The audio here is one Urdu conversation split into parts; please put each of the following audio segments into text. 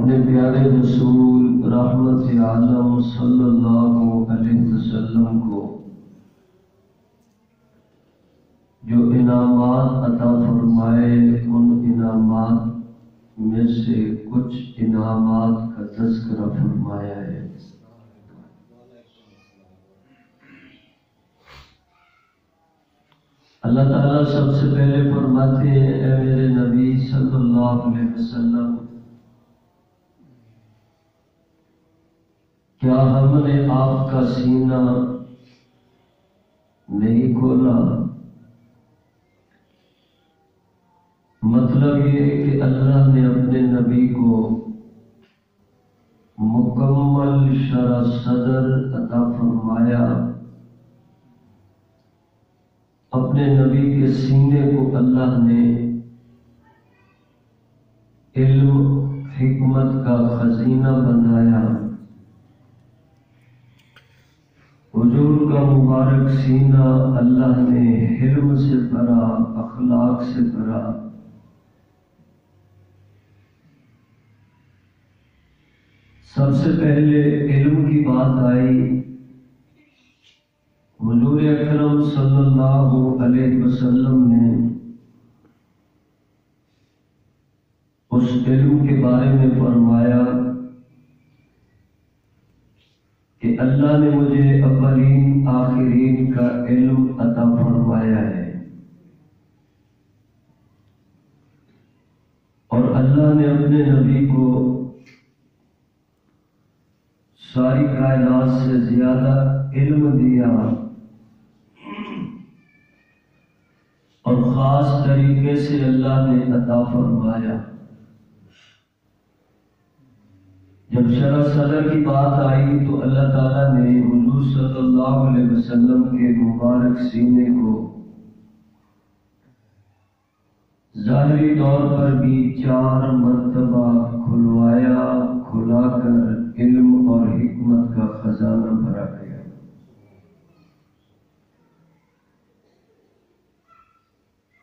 اپنے پیارے رسول رحمت عالم صلی اللہ علیہ وسلم کو جو انعامات عطا فرمائے، ان انعامات میں سے کچھ انعامات کا تذکرہ فرمایا ہے۔ اللہ تعالیٰ سب سے پہلے فرماتے ہیں، اے میرے نبی صلی اللہ علیہ وسلم، کیا ہم نے آپ کا سینہ نہیں کھولا؟ مطلب یہ کہ اللہ نے اپنے نبی کو مکمل شرح صدر عطا فرمایا۔ اپنے نبی کے سینے کو اللہ نے علم حکمت کا خزینہ بنایا۔ حضور کا مبارک سینہ اللہ نے حلم سے بھرا، اخلاق سے بھرا۔ سب سے پہلے علم کی بات آئی۔ حضور اکرم صلی اللہ علیہ وسلم نے اس علم کے بارے میں فرمایا کہ اللہ نے مجھے اولین آخرین کا علم عطا فرمایا ہے، اور اللہ نے اپنے نبی کو ساری کائنات سے زیادہ علم دیا، اور خاص طریقے سے اللہ نے عطا فرمایا۔ جب شرح صدر کی بات آئی تو اللہ تعالیٰ نے حضور صلی اللہ علیہ وسلم کے مبارک سینے کو ظاہری طور پر بھی 4 مرتبہ کھلوایا، کھلا کر علم اور حکمت کا خزانہ بھرا گیا۔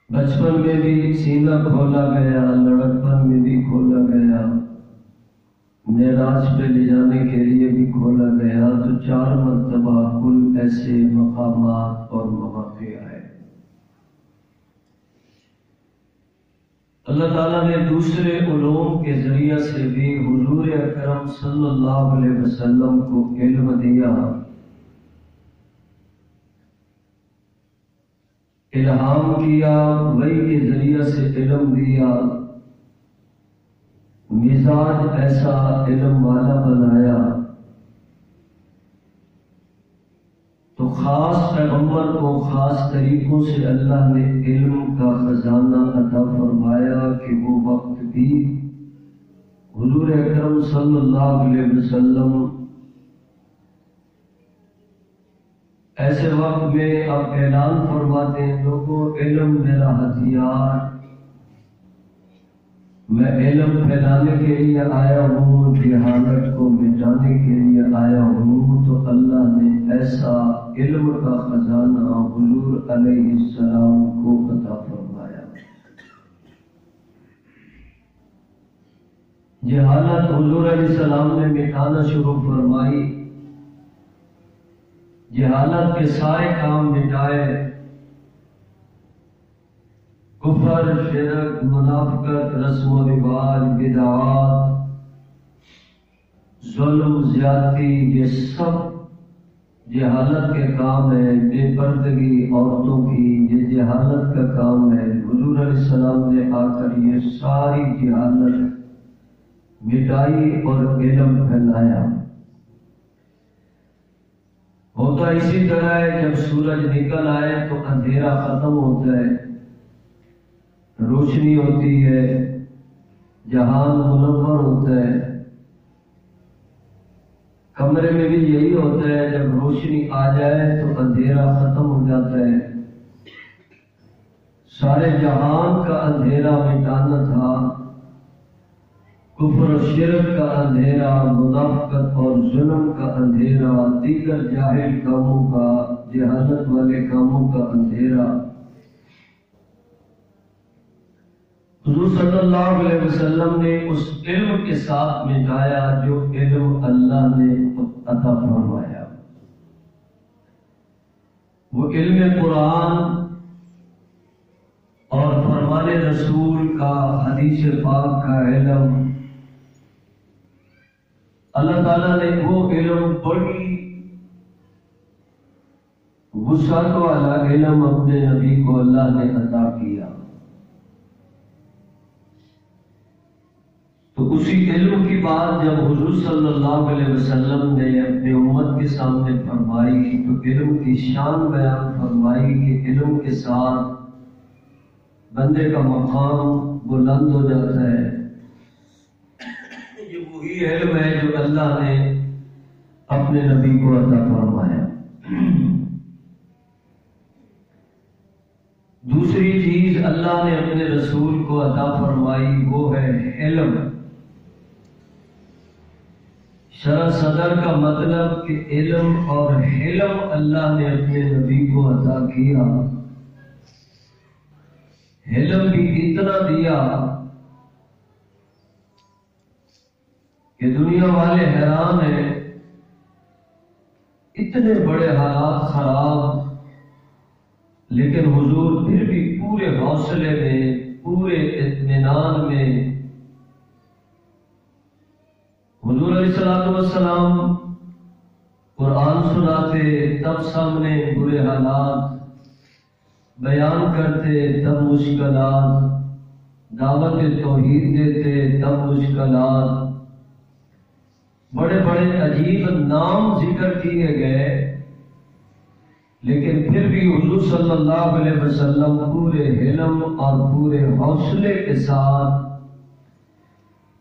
بچپن میں بھی سینہ کھولا گیا، لڑکپن میں بھی کھولا گیا، معراج پہ لے جانے کے لیے بھی کھولا گیا، تو 4 مرتبہ کل ایسے مقامات اور مواقع آئے۔ اللہ تعالیٰ نے دوسرے علوم کے ذریعہ سے بھی حضور اکرم صلی اللہ علیہ وسلم کو علم دیا، الہام کیا، وحی کے ذریعہ سے علم دیا، مزاج ایسا علم والا بنایا، تو خاص پیغمبر کو خاص طریقوں سے اللہ نے علم کا خزانہ عطا فرمایا کہ وہ وقت بھی حضور اکرم صلی اللہ علیہ وسلم ایسے وقت میں اب اعلان فرماتے ہیں، لوگوں علم میرا ہتھیار، میں علم پھیلانے کے لیے آیا ہوں، جہالت کو مٹانے کے لیے آیا ہوں۔ تو اللہ نے ایسا علم کا خزانہ حضور علیہ السلام کو عطا فرمایا۔ جہالت حضور علیہ السلام نے مٹانا شروع فرمائی، جہالت کے سارے کام مٹائے، کفر، شرک، منافقت، رسم و رواج، بدعات، ظلم، زیادتی، یہ سب جہالت کے کام ہے۔ بے پردگی عورتوں کی یہ جہالت کا کام ہے۔ حضور علیہ السلام نے آ کر یہ ساری جہالت مٹائی اور علم پھیلایا۔ ہوتا اسی طرح ہے، جب سورج نکل آئے تو اندھیرا ختم ہوتا ہے، روشنی ہوتی ہے، جہان منور ہوتا ہے۔ کمرے میں بھی یہی ہوتا ہے، جب روشنی آ جائے تو اندھیرا ختم ہو جاتا ہے۔ سارے جہان کا اندھیرا مٹانا تھا، کفر و شرک کا اندھیرا، منافقت اور ظلم کا اندھیرا، دیگر جاہل کاموں کا، جہالت والے کاموں کا اندھیرا۔ حضور صلی اللہ علیہ وسلم نے اس علم کے ساتھ مٹایا جو علم اللہ نے عطا فرمایا، وہ علم قرآن اور فرمان رسول کا، حدیث پاک کا علم۔ اللہ تعالیٰ نے وہ علم بڑی وسعت والا علم اپنے نبی کو اللہ نے عطا کیا، تو اسی علم کی بات جب حضور صلی اللہ علیہ وسلم نے اپنے امت کے سامنے فرمائی تو علم کی شان بیان فرمائی کہ علم کے ساتھ بندے کا مقام بلند ہو جاتا ہے۔ یہ وہی علم ہے جو اللہ نے اپنے نبی کو عطا فرمایا۔ دوسری چیز اللہ نے اپنے رسول کو عطا فرمائی وہ ہے علم۔ شرح صدر کا مطلب کہ علم اور حلم اللہ نے اپنے نبی کو عطا کیا۔ علم بھی اتنا دیا کہ دنیا والے حیران ہیں، اتنے بڑے حالات خراب، لیکن حضور پھر بھی پورے حوصلے میں، پورے اطمینان میں، حضور علیہ السلام قرآن سناتے تب سامنے برے حالات، بیان کرتے تب مشکلات، دعوت توحید دیتے تب مشکلات، بڑے بڑے عجیب نام ذکر کیے گئے، لیکن پھر بھی حضور صلی اللہ علیہ وسلم پورے علم اور پورے حوصلے کے ساتھ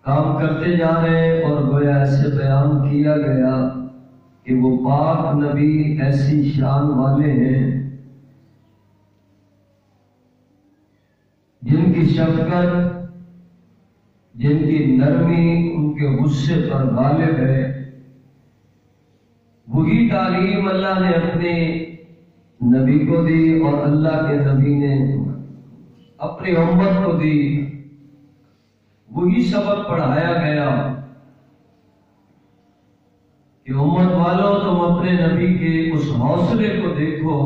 کام کرتے جا رہے، اور گویا ایسے بیان کیا گیا کہ وہ پاک نبی ایسی شان والے ہیں جن کی شفقت، جن کی نرمی ان کے غصے پر غالب ہے۔ وہی تعلیم اللہ نے اپنے نبی کو دی اور اللہ کے نبی نے اپنی امت کو دی، وہی سبق پڑھایا گیا کہ امت والوں تم اپنے نبی کے اس حوصلے کو دیکھو،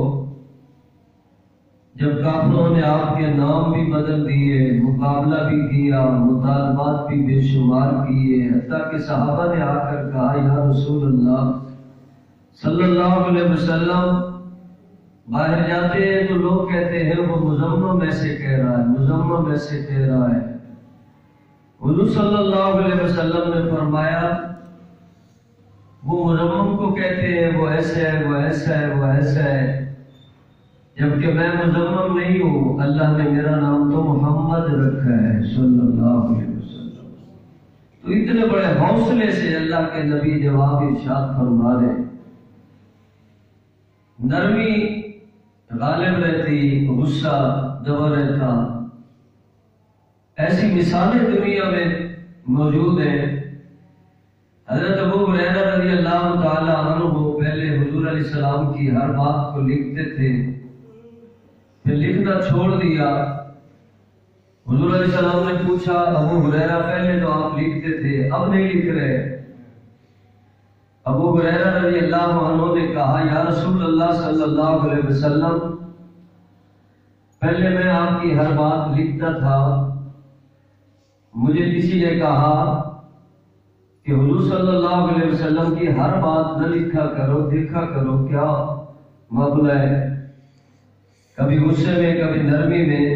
جب کافروں نے آپ کے نام بھی بدل دیے، مقابلہ بھی کیا، مطالبات بھی بے شمار کیے، حتیٰ کہ صحابہ نے آ کر کہا یا رسول اللہ صلی اللہ علیہ وسلم باہر جاتے ہیں تو لوگ کہتے ہیں وہ مزمم ایسے کہہ رہا ہے، مزمم ایسے کہہ رہا ہے۔ حضور صلی اللہ علیہ وسلم نے فرمایا وہ مزمم کو کہتے ہیں وہ ایسا ہے، وہ ایسا ہے، وہ ایسا ہے، جبکہ میں مزمم نہیں ہوں، اللہ نے میرا نام تو محمد رکھا ہے صلی اللہ علیہ وسلم۔ تو اتنے بڑے حوصلے سے اللہ کے نبی جواب ارشاد فرما رہے، نرمی غالب رہتی، غصہ دبا رہتا۔ ایسی مثالیں دنیا میں موجود ہیں۔ حضرت ابو ہریرہ رضی اللہ تعالی عنہ پہلے حضور علیہ السلام کی ہر بات کو لکھتے تھے، پھر لکھنا چھوڑ دیا۔ حضور علیہ السلام نے پوچھا ابو ہریرہ پہلے تو آپ لکھتے تھے، اب نہیں لکھ رہے؟ ابو ہریرہ رضی اللہ عنہ نے کہا یا رسول اللہ صلی اللہ علیہ وسلم، پہلے میں آپ کی ہر بات لکھتا تھا، مجھے کسی نے کہا کہ حضور صلی اللہ علیہ وسلم کی ہر بات نہ لکھا کرو، دیکھا کرو کیا معاملہ ہے، کبھی غصے میں کبھی نرمی میں۔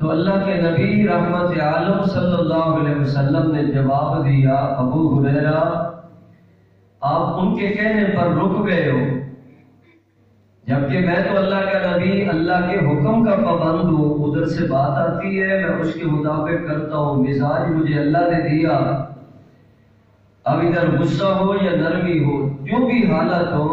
تو اللہ کے نبی رحمت عالم صلی اللہ علیہ وسلم نے جواب دیا ابو ہریرہ آپ ان کے کہنے پر رک گئے ہو، جبکہ میں تو اللہ کا نبی، اللہ کے حکم کا پابند ہوں، ادھر سے بات آتی ہے میں اس کے مطابق کرتا ہوں، مزاج مجھے اللہ نے دیا، اب ادھر غصہ ہو یا نرمی ہو، جو بھی حالت ہو،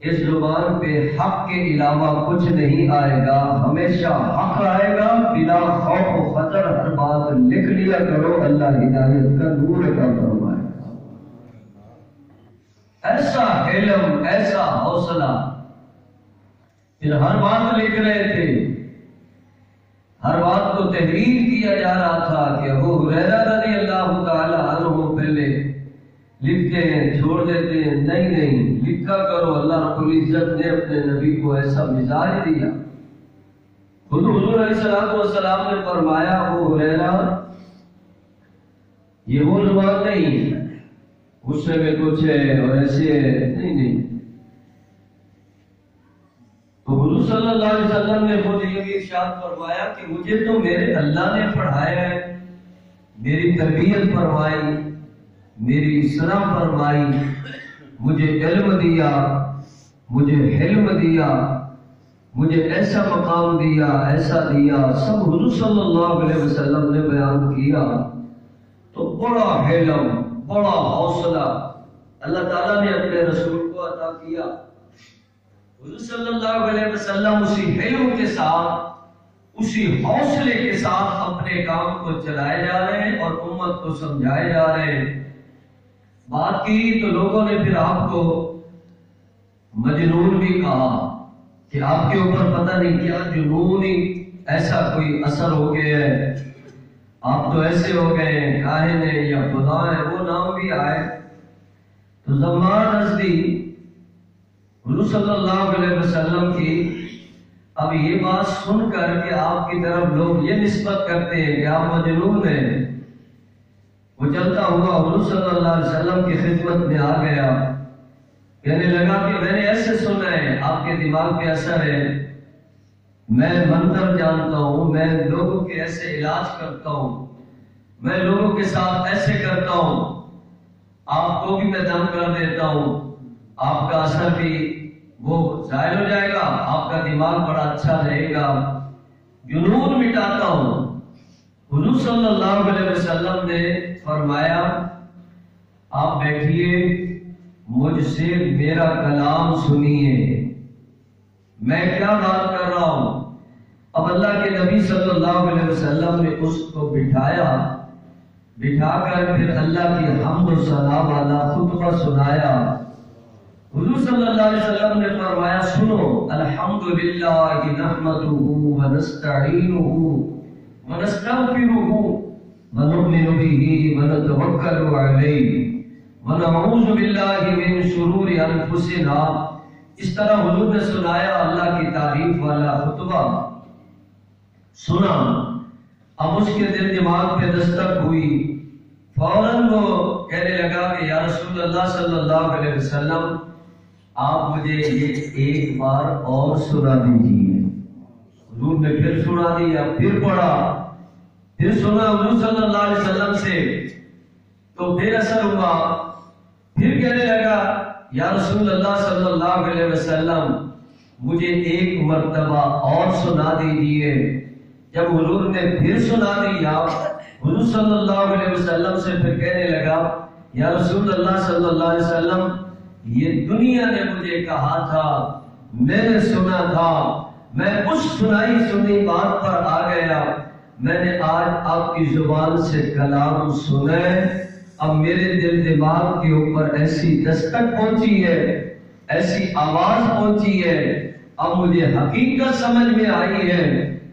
اس زبان پہ حق کے علاوہ کچھ نہیں آئے گا، ہمیشہ حق آئے گا، بلا خوف و خطر ہر بات لکھ لیا کرو، اللہ ہدایت کا نور عطا فرمائے گا۔ ایسا علم، ایسا حوصلہ، پھر ہر بات لکھ رہے تھے، ہر بات کو تحریر کیا جا رہا تھا کہ ابو ہریرہ رضی اللہ تعالی عنہ پہلے لکھتے ہیں چھوڑ دیتے ہیں، نہیں لکھا کرو۔ اللہ رب العزت نے اپنے نبی کو ایسا مزاج دیا۔ خود حضور علیہ السلام نے فرمایا ابو ہریرہ یہ وہ زبان نہیں ہے غصے میں کچھ ہے اور ایسے ہے، نہیں۔ تو حضور صلی اللہ علیہ وسلم نے خود یہ بھی ارشاد فرمایا کہ مجھے تو میرے اللہ نے پڑھایا ہے، میری تربیت فرمائی، میری اصلاح فرمائی، مجھے علم دیا، مجھے حلم دیا، مجھے ایسا مقام دیا، ایسا دیا، سب حضور صلی اللہ علیہ وسلم نے بیان کیا۔ تو بڑا حلم، بڑا حوصلہ اللہ تعالیٰ نے اپنے رسول کو عطا کیا۔ حضور صلی اللہ علیہ وسلم اسی حلم کے ساتھ، اسی حوصلے کے ساتھ اپنے کام کو چلائے جا رہے ہیں اور امت کو سمجھائے جا رہے ہیں۔ بات کی تو لوگوں نے پھر آپ کو مجنون بھی کہا کہ آپ کے اوپر پتہ نہیں کیا جنونی ایسا کوئی اثر ہو گیا ہے، آپ تو ایسے ہو گئے ہیں، کاہن ہیں یا خدا ہے، وہ نام بھی آئے۔ تو زمان نزدی حضور صلی اللہ علیہ وسلم کی اب یہ بات سن کر کہ آپ کی طرف لوگ یہ نسبت کرتے ہیں کہ آپ مجنون ہیں، وہ چلتا ہوا حضور صلی اللہ علیہ وسلم کی خدمت میں آ گیا، کہنے لگا کہ میں نے ایسے سنا ہے، آپ کے دماغ پہ اثر ہے، میں منتر جانتا ہوں، میں لوگوں کے ایسے علاج کرتا ہوں، میں لوگوں کے ساتھ ایسے کرتا ہوں، آپ کو بھی میں دم کر دیتا ہوں، آپ کا اثر بھی وہ ظاہر ہو جائے گا، آپ کا دماغ بڑا اچھا رہے گا، جنون مٹاتا ہوں۔ حضور صلی اللہ علیہ وسلم نے فرمایا آپ بیٹھیے، مجھ سے میرا کلام سنیے، میں کیا بات کر رہا ہوں۔ اب اللہ کے نبی صلی اللہ علیہ وسلم نے اس کو بٹھایا، بٹھا کر پھر اللہ کی حمد و ثنا والا خطبہ سنایا۔ حضور صلی اللہ علیہ وسلم نے فرمایا سنو، الحمدللہ نحمدہ ونستعینہ ونستغفرہ ونؤمن بہ ونتوکل علیہ ونعوذ باللہ من شرور انفسنا۔ اس طرح حضور نے سنایا اللہ کی تعریف والا خطبہ سنا۔ اب اس کے دل دماغ پہ دستک ہوئی، فوراً وہ کہنے لگا کہ یا رسول اللہ صلی اللہ علیہ وسلم آپ مجھے یہ ایک بار اور سنا دیجیے۔ حضور نے پھر سنا دیا، پھر پڑھا، پھر سنا حضور صلی اللہ علیہ وسلم سے، تو پھر اثر ہوا، پھر کہنے لگا یا رسول اللہ صلی اللہ علیہ وسلم مجھے ایک مرتبہ اور سنا دیجیے۔ جب حضور نے پھر سنا دیا، حضور صلی اللہ علیہ وسلم سے پھر کہنے لگا یا رسول اللہ صلی اللہ علیہ وسلم یہ دنیا نے مجھے کہا تھا، میں نے سنا تھا، میں اس سنائی سنی بات پر آ گیا، میں نے آج آپ کی زبان سے کلام سنا ہے، اب میرے دل دماغ کے اوپر ایسی دستک پہنچی ہے، ایسی آواز پہنچی ہے، اب مجھے حقیقت سمجھ میں آئی ہے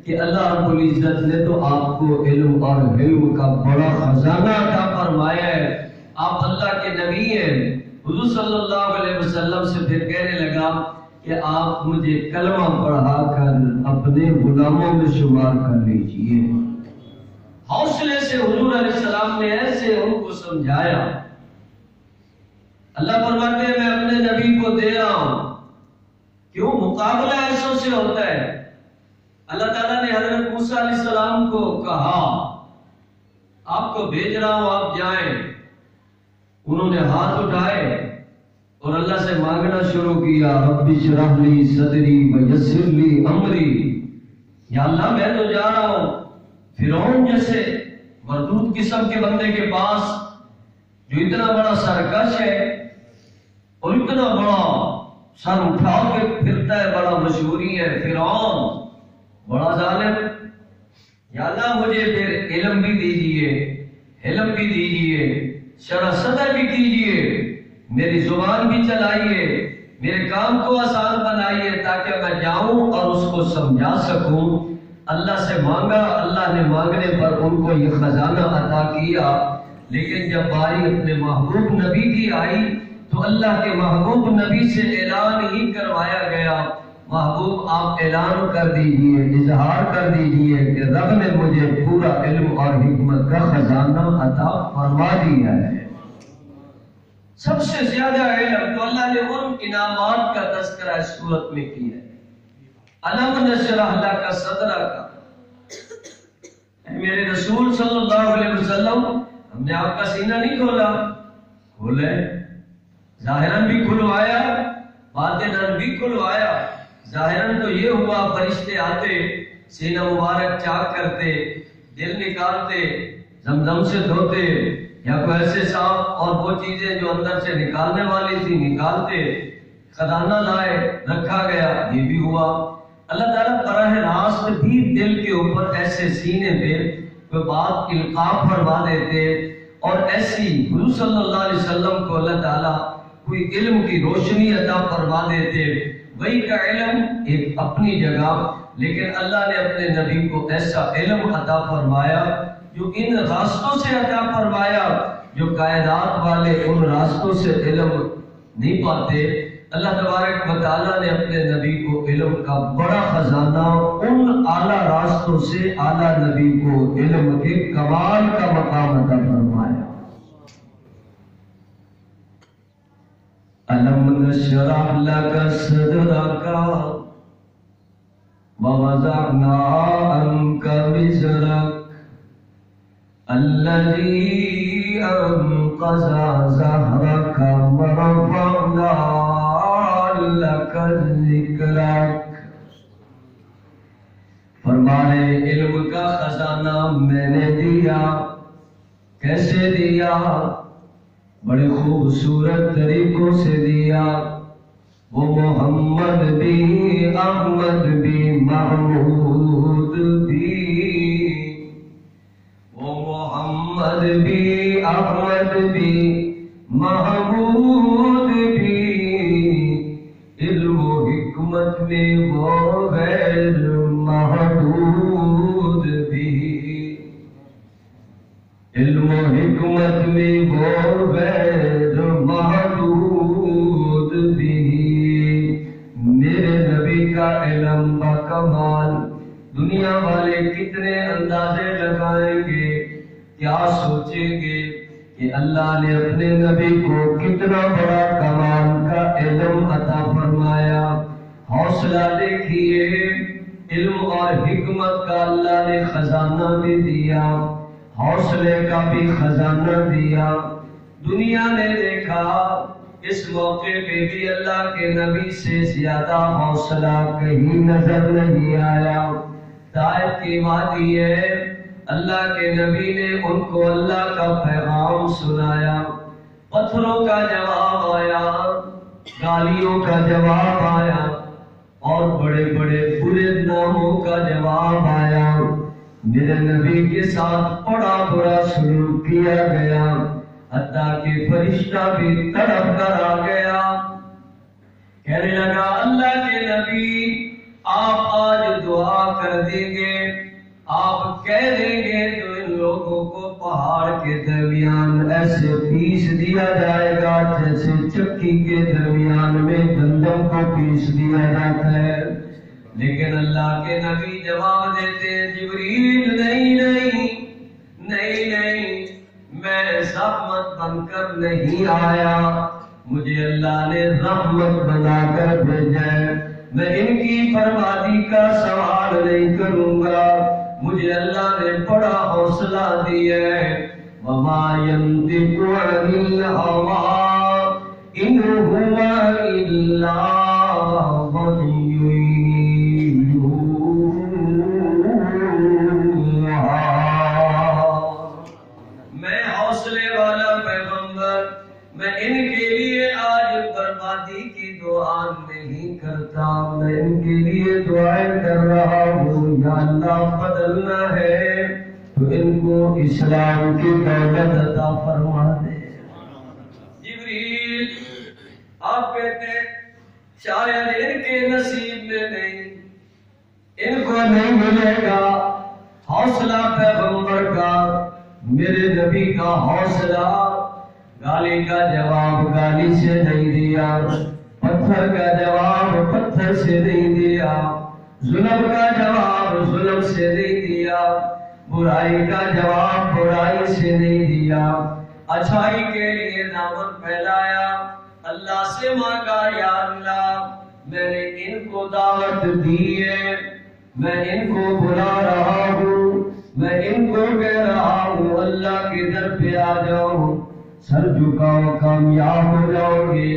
کہ اللہ رب العزت نے تو آپ کو علم اور حلم کا بڑا خزانہ عطا فرمایا ہے، آپ اللہ کے نبی ہیں۔ حضور صلی اللہ علیہ وسلم سے پھر کہنے لگا کہ آپ مجھے کلمہ پڑھا کر اپنے غلاموں میں شمار کر لیجئے۔ حوصلے سے حضور علیہ السلام نے ایسے ان کو سمجھایا۔ اللہ فرماتے ہیں میں اپنے نبی کو دے رہا ہوں، کیوں مقابلہ ایسوں سے ہوتا ہے۔ اللہ تعالیٰ نے حضرت موسیٰ علیہ السلام کو کہا آپ کو بھیج رہا ہوں، آپ جائیں۔ انہوں نے ہاتھ اٹھائے اور اللہ سے مانگنا شروع کیا، رب اشرح لی صدری ویسر لی امری، یا اللہ میں تو جا رہا ہوں فرعون جیسے مردود قسم کے بندے کے پاس جو اتنا بڑا سرکش ہے اور اتنا بڑا سر اٹھا کے پھرتا ہے، بڑا مشہوری ہے فرعون، بڑا ظالم۔ یا اللہ مجھے پھر علم بھی دیجئے، علم بھی دیجئے، شرح صدر بھی کیجئے، میری زبان بھی چلائیے، میرے کام کو آسان بنائیے تاکہ میں جاؤں اور اس کو سمجھا سکوں۔ اللہ سے مانگا، اللہ نے مانگنے پر ان کو یہ خزانہ عطا کیا۔ لیکن جب باری اپنے محبوب نبی کی آئی تو اللہ کے محبوب نبی سے اعلان ہی کروایا گیا، محبوب آپ اعلان کر دیجئے، اظہار کر دیجئے کہ رب نے مجھے پورا علم اور حکمت کا خزانہ عطا فرما دیا ہے۔ سب سے زیادہ علم تو اللہ نے ان انعامات کا تذکرہ اس صورت میں کیا ہے۔ الم نشرح لک صدرک کا، میرے رسول صلی اللہ علیہ وسلم، ہم نے آپ کا سینہ نہیں کھولا، کھولے، ظاہراً بھی کھلوایا، باطناً بھی کھلوایا۔ ظاہراً تو یہ ہوا فرشتے آتے، سینہ مبارک چاک کرتے، دل نکالتے، زمزم سے دھوتے، یا کوئی ایسے سانپ اور وہ چیزیں جو اندر سے نکالنے والی تھی نکالتے، خزانہ لائے، رکھا گیا، یہ بھی ہوا۔ اللہ تعالیٰ براہ راست بھی دل کے اوپر ایسے سینے پہ کوئی بات القاء فرما دیتے، اور ایسی حضور صلی اللہ علیہ وسلم کو اللہ تعالیٰ کوئی علم کی روشنی عطا فرما دیتے۔ وہی کا علم ایک اپنی جگہ، لیکن اللہ نے اپنے نبی کو ایسا علم عطا فرمایا جو ان راستوں سے عطا فرمایا جو کائنات والے ان راستوں سے علم نہیں پاتے۔ اللہ تبارک و تعالیٰ نے اپنے نبی کو علم کا بڑا خزانہ ان اعلیٰ راستوں سے اعلیٰ نبی کو علم کے کمال کا مقام عطا فرمایا۔ الم نشرح لک صدرک ووضعنا عنک وزرک الذی انقض ظہرک ورفعنا لک ذکرک۔ فرمانے علم کا خزانہ میں نے دیا، کیسے دیا؟ بڑے خوبصورت طریقوں سے دیا۔ وہ محمد بھی، احمد بھی، محمود بھی، وہ محمد بھی، احمد بھی، محمود بھی، علم و حکمت میں وہ غیر محدود بھی، علم و حکمت میں وہ غیر محدود بھی۔ میرے نبی کا علم با کمال، دنیا والے کتنے اندازے لگائیں گے، کیا سوچیں گے کہ اللہ نے اپنے نبی کو کتنا بڑا کمال کا علم عطا فرمایا۔ حوصلہ دیکھیے، علم اور حکمت کا اللہ نے خزانہ بھی دیا، حوصلے کا بھی خزانہ دیا۔ دنیا نے دیکھا اس موقع پہ بھی اللہ کے نبی سے زیادہ حوصلہ کہیں نظر نہیں آیا۔ طائف کی وادی ہے، اللہ کے نبی نے ان کو اللہ کا پیغام سنایا، پتھروں کا جواب آیا، گالیوں کا جواب آیا، اور بڑے بڑے برے ناموں کا جواب آیا۔ میرے نبی کے ساتھ بڑا برا سلوک کیا گیا، حتیٰ کہ فرشتہ بھی تڑپ کر آ گیا، کہنے لگا اللہ کے نبی آپ آج دعا کر دیں گے، آپ کہہ دیں گے تو ان لوگوں کو پہاڑ کے درمیان ایسے پیس دیا جائے گا جیسے چکی کے درمیان میں گندم کو پیس دیا جاتا ہے۔ لیکن اللہ کے نبی جواب دیتے ہیں جبریل نہیں نہیں نہیں نہیں، میں رحمت بن کر نہیں آیا، مجھے اللہ نے رحمت بنا کر بھیجا ہے، میں ان کی بربادی کا سوال نہیں کروں گا، مجھے اللہ نے بڑا حوصلہ دیا ہے۔ وما ينطق عن الهوى إن هو إلا وحي میں حوصلے والا پیغمبر، میں ان کے لیے آج بربادی کی دعا نہیں کرتا، میں ان کے لیے دعائیں کر رہا ہوں یا اللہ بدلنا ہے تو ان کو اسلام کی دولت عطا فرما دے۔ جبریل آپ کہتے ہیں شاید ان کے نصیب میں نہیں، ان کو نہیں ملے گا حوصلہ پیغمبر کا، میرے نبی کا حوصلہ۔ گالی کا جواب گالی سے نہیں دیا، پتھر کا جواب پتھر سے نہیں دیا، ظلم کا جواب ظلم سے نہیں دیا، برائی کا جواب برائی سے نہیں دیا، اچھائی کے لیے دامن پھیلایا، اللہ سے مانگا یا اللہ میں نے ان کو دعوت دی ہے، میں ان کو بلا رہا ہوں، میں ان کو کہہ رہا ہوں اللہ کے در پہ آ جاؤ، سر جھکاؤ کامیاب ہو جاؤ گے۔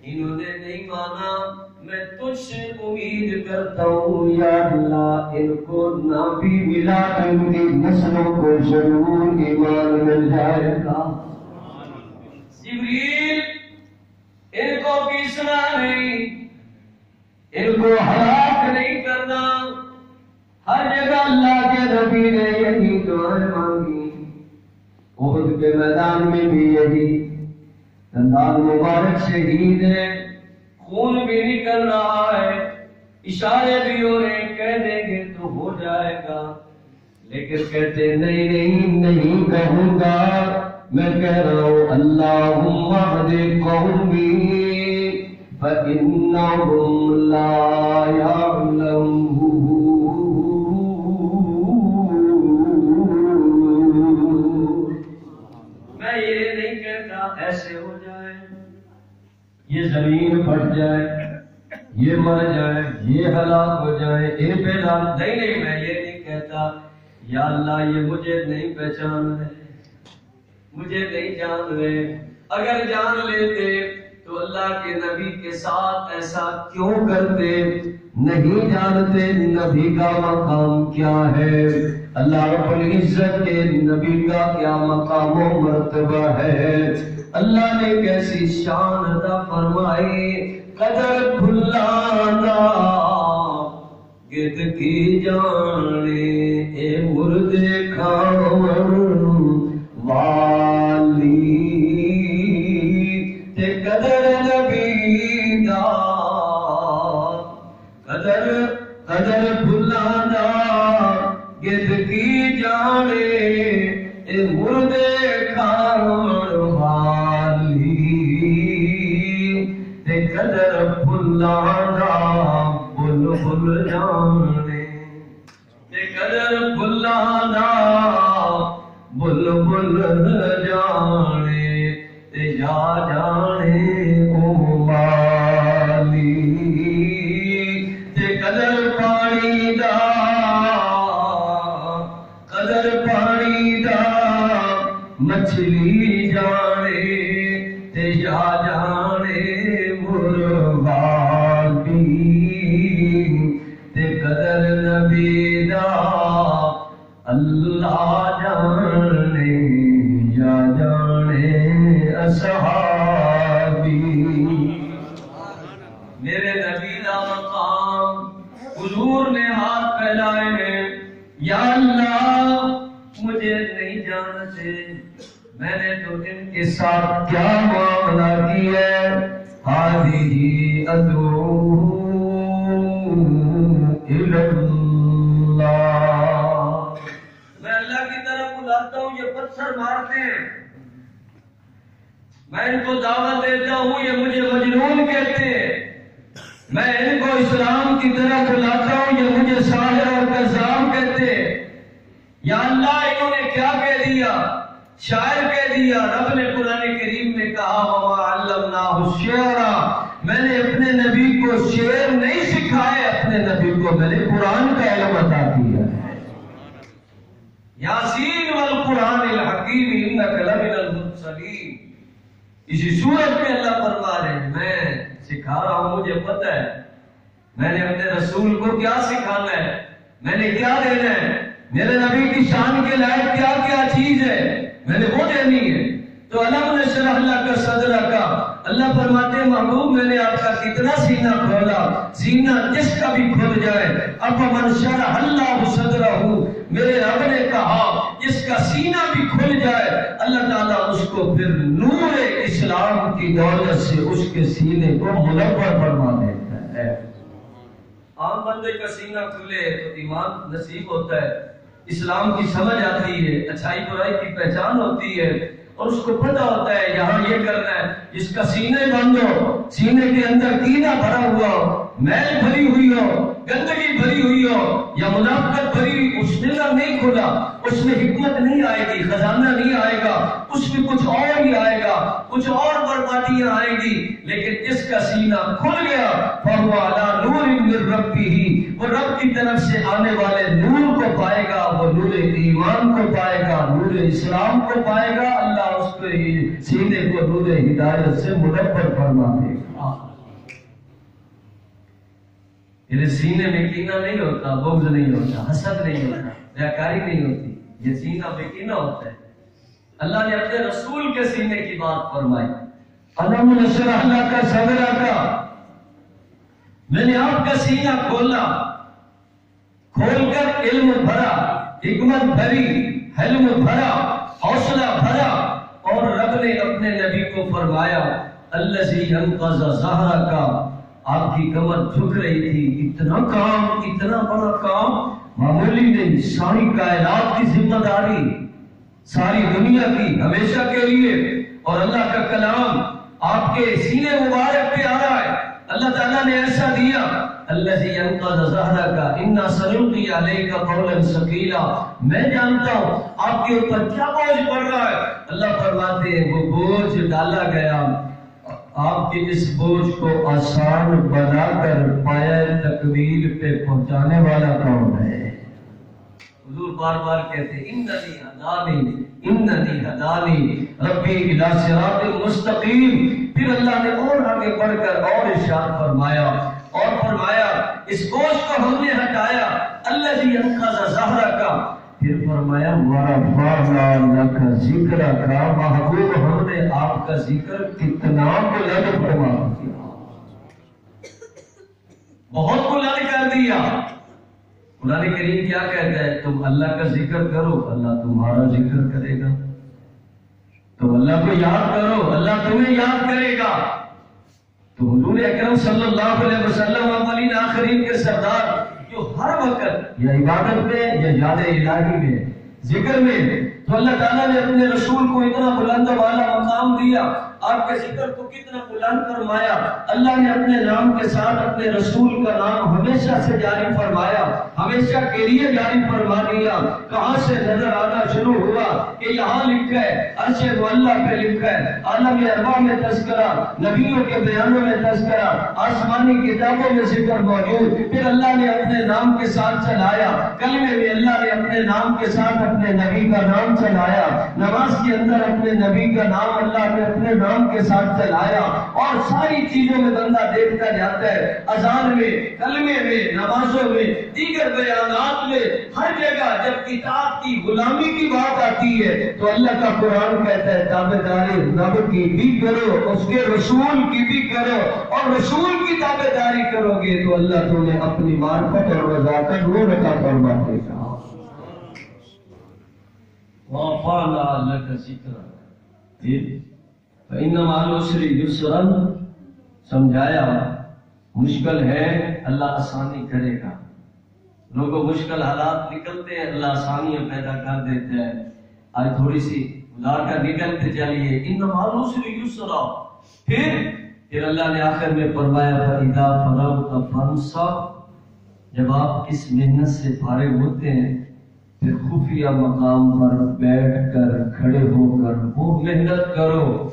انہوں نے نہیں مانا۔ میں تجھ سے امید کرتا ہوں یا اللہ ان کو نہ بھی ملا ان کی نسلوں کو ضرور ایمان مل جائے گا۔ جبریل ان کو پیسنا نہیں، ان کو ہلاک نہیں کرنا۔ ہر جگہ اللہ کے نبی نے یہی دعائیں مانگی، احد کے میدان میں بھی یہی، دندان مبارک شہید ہے، خون بھی نکل رہا ہے، اشارے بھی ہو رہے، کہہ دیں گے تو ہو جائے گا، لیکن کہتے نہیں کہوں گا، میں کہہ رہا ہوں اللہم اہد قومی فإنہم لا یعلمون۔ میں یہ نہیں کہتا ایسے ہو جائے، یہ زمین پھٹ جائے، یہ مر جائے، یہ ہلاک ہو جائے، اے بلال، نہیں میں یہ نہیں کہتا یا اللہ یہ مجھے نہیں پہچان رہے، مجھے نہیں جان رہے، اگر جان لیتے تو اللہ کے نبی کے ساتھ ایسا کیوں کرتے؟ نہیں جانتے نبی کا مقام کیا ہے، اللہ رب العزت کے نبی کا کیا مقام و مرتبہ ہے، اللہ نے کیسی شان عطا فرمائی۔ قدر بھلانا گد کی جانے اے مردے کھاون والی، تے قدر نبی دا قدر بھلانا گد کی جانے اے مردے کھاون والی، تے قدر بھلانا بلبل جانے، تے قدر بھلانا بلبل جانے، تے یا جانے او والی، تے قدر پانی دا مچھلی جانے، تے یا جانے مرغابی، تے قدر نبی دا اللہ جانے یا جانے اصحابی۔ میرے نبی دا مقام، حضور نے ہاتھ پھیلائے ہیں، یا اللہ مجھے نہیں جانتے، میں نے تو ان کے ساتھ کیا معاملہ کیا ہے، ہذہ ادعو الی اللہ، میں اللہ کی طرف بلاتا ہوں، یہ پتھر مارتے ہیں، میں ان کو دعوت دیتا ہوں، یہ مجھے مجنون کہتے ہیں، میں ان کو اسلام کی طرف بلاتا ہوں، یہ مجھے ساحر اور کذاب کہتے ہیں، یا اللہ انہوں نے کیا کہہ دیا؟ شاعر کہہ دیا۔ رب نے قرآن کریم میں کہا وَمَا عَلَّمْنَاهُ الشِّعْرَ، میں نے اپنے نبی کو شعر نہیں سکھائے، اپنے نبی کو میں نے قرآن کا علم عطا کیا ہے۔ یاسین والقرآن الحکیم انک لمن المرسلین، اسی سورت میں اللہ فرما رہے ہیں میں سکھا رہا ہوں، مجھے پتہ ہے میں نے اپنے رسول کو کیا سکھانا ہے، میں نے کیا دینا ہے، میرے نبی کی شان کے لائق کیا کیا چیز ہے میں نے وہ دینی ہے۔ تو علم نشرح اللہ کا صدر کا، اللہ فرماتے ہیں محبوب میں نے آپ کا کتنا سینہ کھولا، سینہ جس کا بھی کھل جائے، اب من شرح اللہ صدرہ، میرے رب نے کہا جس کا سینہ بھی کھل جائے اللہ تعالیٰ اس کو پھر نور اسلام کی دولت سے اس کے سینے کو منور فرما دیتا ہے۔ عام بندے کا سینہ کھلے تو ایمان نصیب ہوتا ہے، اسلام کی سمجھ آتی ہے، اچھائی برائی کی پہچان ہوتی ہے، اور اس کو پتہ ہوتا ہے یہاں یہ کرنا ہے۔ جس کا سینے بند ہو، سینے کے اندر کینہ بھرا ہوا ہو، میل بھری ہوئی ہو، گندگی بھری ہوئی ہو یا منافقت بھری ہوئی، اس دل نہیں کھلا، اس میں حکمت نہیں آئے گی، خزانہ نہیں آئے گا، اس میں کچھ اور ہی آئے گا، کچھ اور بربادیاں آئیں گی۔ لیکن جس کا سینہ کھل گیا فَهُوَ عَلَىٰ نُورٍ مِّن رَبِّهِ، وہ رب کی طرف سے آنے والے نور کو پائے گا، وہ نور ایمان کو پائے گا، نور اسلام کو پائے گا۔ اللہ اس کے سینے کو نور ہدایت سے منور فرما دے گا۔ یہ سینے میں کینہ نہیں ہوتا، بغض نہیں ہوتا، حسد نہیں ہوتا، ریاکاری نہیں ہوتی، یہ سینہ بے کینہ ہوتا ہے۔ اللہ نے اپنے رسول کے سینے کی بات فرمائی، أَلَمْ نَشْرَحْ لَكَ صَدْرَكَ، میں نے آپ کا سینہ کھولا، کھول کر علم بھرا، حکمت بھری، حلم بھرا، حوصلہ بھرا، اور رب نے اپنے نبی کو فرمایا الَّذِي أَنقَذَ ظَهْرَكَ، آپ کی کمر جھک رہی تھی، اتنا کام، اتنا بڑا کام معمولی نہیں، ساری کائنات کی ذمہ داری، ساری دنیا کی، ہمیشہ کے لیے، اور اللہ کا کلام آپ کے سینے مبارک پہ آ رہا ہے۔ اللہ تعالیٰ نے ایسا دیا الذی انقذ ظہرک انا سنلقی علیک قولا ثقیلا، میں جانتا ہوں آپ کے اوپر کیا بوجھ پڑ رہا ہے۔ اللہ فرماتے ہیں وہ بوجھ ڈالا گیا، آپ کے اس بوجھ کو آسان بنا کر پایہ تکمیل پہ پہنچانے والا کون ہے؟ حضور بار بار کہتے ہیں اننی ہدانی ربی الی صراط مستقیم۔ پھر اللہ نے اور آگے بڑھ کر اور ارشاد فرمایا اس بوجھ کو ہم نے ہٹایا الذی انقذ ظہرک، پھر فرمایا ورفعنا لک ذکرک، محبوب ہم نے آپ کا ذکر کتنا بلند فرما دیا، بہت بلند کر دیا۔ قرآن کریم کیا کہتا ہے؟ تم اللہ کا ذکر کرو، اللہ تمہارا ذکر کرے گا، تم اللہ کو یاد کرو، اللہ تمہیں یاد کرے گا۔ تو حضور اکرم صلی اللہ علیہ وسلم اولین آخرین کے سردار جو ہر وقت یا عبادت میں یا یاد الہی میں، ذکر میں، تو اللہ تعالیٰ نے اپنے رسول کو اتنا بلند والا مقام دیا، آپ کے ذکر کو کتنا بلند فرمایا۔ اللہ نے اپنے نام کے ساتھ اپنے رسول کا نام ہمیشہ سے جاری فرمایا، ہمیشہ کے لیے جاری فرما دیا۔ کہاں سے نظر آنا شروع ہوا کہ یہاں لکھا ہے، عرش معلیٰ پہ لکھا ہے، عالم ارواح میں تذکرہ، نبیوں کے بیانوں میں تذکرہ، آسمانی کتابوں میں ذکر موجود۔ پھر اللہ نے اپنے نام کے ساتھ چلایا، کلمے میں اللہ نے اپنے نام کے ساتھ اپنے نبی کا نام چلایا، نماز کے اندر اپنے نبی کا نام اللہ نے اپنے نام کے ساتھ چلایا، اور ساری چیزوں میں بندہ دیکھتا جاتا ہے، اذان میں، کلمے میں، نمازوں میں، دیگر بیانات میں، ہر جگہ جب کتاب کی غلامی کی بات آتی ہے تو اللہ کا قرآن کہتا ہے تابعداری رب کی بھی کرو، اس کے رسول کی بھی کرو، اور رسول کی تابعداری کرو گے تو اللہ تمہیں اپنی معرفت اور رضا کا نور عطا فرما دے گا۔ وَرَفَعْنَا لَكَ ذِکْرَکَ فَإِنَّ مَعَ الْعُسْرِ يُسْرًا، سمجھایا مشکل ہے اللہ آسانی کرے گا، لوگوں مشکل حالات نکلتے ہیں اللہ آسانیاں پیدا کر دیتے ہیں۔ آج تھوڑی سی گزار کر نکلتے چلیے، إِنَّ مَعَ الْعُسْرِ يُسْرًا، پھر اللہ نے آخر میں فرمایا فَإِذَا فَرَغْتَ فَانصَبْ، جب آپ اس محنت سے فارغ ہوتے ہیں پھر خفیہ مقام پر بیٹھ کر کھڑے ہو کر وہ محنت کرو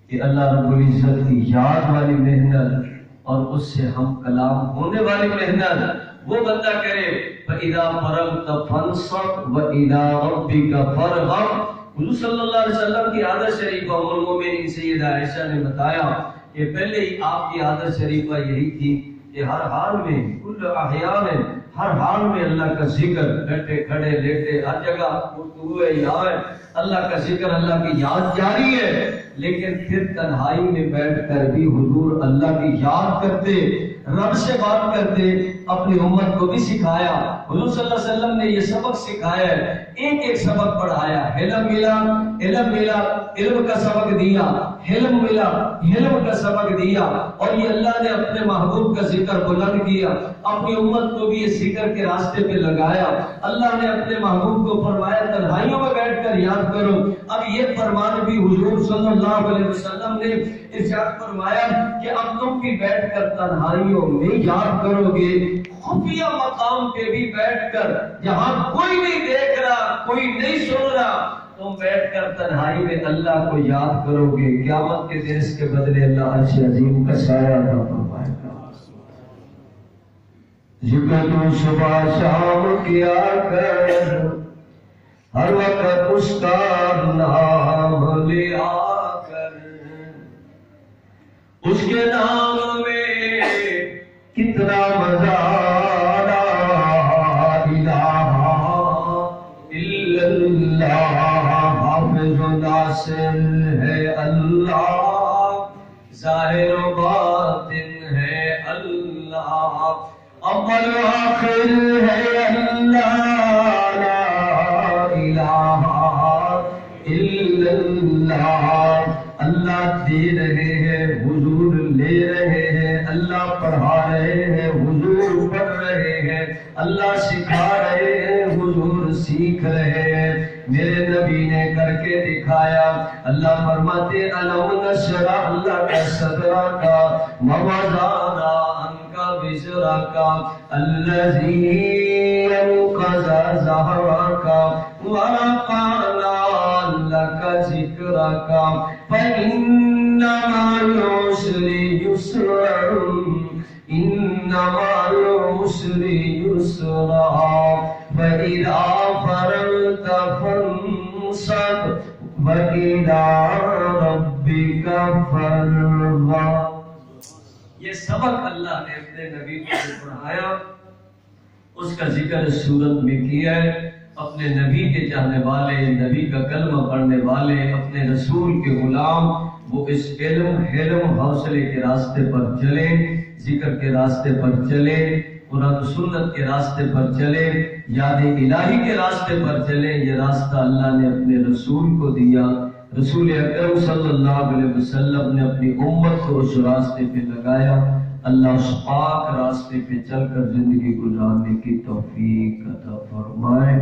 کہ اللہ رب العزت کی یاد والی محنت اور اس سے ہم کلام ہونے والی محنت وہ بندہ کرے۔ فَإِذَا فَرَغْتَ فَانصَبْ وَإِلَىٰ رَبِّكَ فَارْغَب۔ حضور صلی اللہ علیہ وسلم کی عادت شریفہ ام المومنین سیدہ عائشہ نے بتایا کہ پہلے ہی آپ کی عادت شریفہ یہی تھی کہ ہر حال میں، کل احیان، ہر حال میں اللہ کا ذکر، بیٹھے کھڑے لیٹے ہر جگہ گفتگو ہے، اللہ کا ذکر، اللہ کی یاد جاری ہے۔ لیکن پھر تنہائی میں بیٹھ کر بھی حضور اللہ کی یاد کرتے، رب سے بات کرتے، اپنی امت کو بھی سکھایا. حضور صلی اللہ علیہ وسلم نے یہ سبق سکھایا ہے، ایک ایک سبق پڑھایا. علم ملا، علم ملا، علم کا سبق دیا، علم ملا، علم کا سبق دیا. اور یہ اللہ نے اپنے محبوب کا ذکر بلند کیا، اپنی امت کو بھی یہ ذکر کے راستے پہ لگایا. اللہ نے اپنے محبوب کو فرمایا تنہائیوں میں بیٹھ کر یاد کرو. اب یہ فرمان بھی حضور صلی اللہ علیہ وسلم نے ارشاد فرمایا کہ اب تم بھی بیٹھ کر تنہائیوں میں یاد کرو گے، خفیہ مقام پہ بھی بیٹھ کر، جہاں کوئی نہیں دیکھ رہا، کوئی نہیں سن رہا، تم بیٹھ کر تنہائی میں اللہ کو یاد کرو گے. قیامت کے دن اس کے بدلے اللہ عرش عظیم کا سایہ عطا فرمائے گا. ذکر تو صبح شام کیا کر، ہر وقت اس کا نام لیا کر، اس کے نام میں کتنا مزہ، لا الہ الا اللہ. حافظ و ناصر ہے اللہ، ظاہر و باطن ہے اللہ، اول و آخر ہے اللہ، لا الہ الا اللہ. اللہ دے رہے ہیں، حضور لے رہے ہیں. اللہ پڑھا رہے ہیں، حضور پڑھ رہے ہیں. اللہ سکھا رہے ہیں، حضور سیکھ رہے ہیں. میرے نبی نے کر کے دکھایا. اللہ فرماتے الم نشرح لک صدرک ووضعنا عنک وزرک الذی انقض ظہرک ورفعنا لک ذکرک فإن مع العسر يسرا إن مع العسر يسرا فإذا فرغت فانصب وإلى ربك فارغب. یہ سبق اللہ نے اپنے نبی کو پڑھایا، اس کا ذکر اس صورت میں کیا ہے. اپنے نبی کے چاہنے والے، نبی کا کلمہ پڑھنے والے، اپنے رسول کے غلام، وہ اس علم، حلم، حوصلے کے راستے پر چلیں، ذکر کے راستے پر چلیں، قرآن و سنت کے راستے پر چلیں، یاد الہی کے راستے پر چلیں. یہ راستہ اللہ نے اپنے رسول کو دیا. رسول اکرم صلی اللہ علیہ وسلم نے اپنی امت کو اس راستے پہ لگایا. اللہ اس پاک راستے پہ چل کر زندگی گزارنے کی توفیق عطا فرمائے.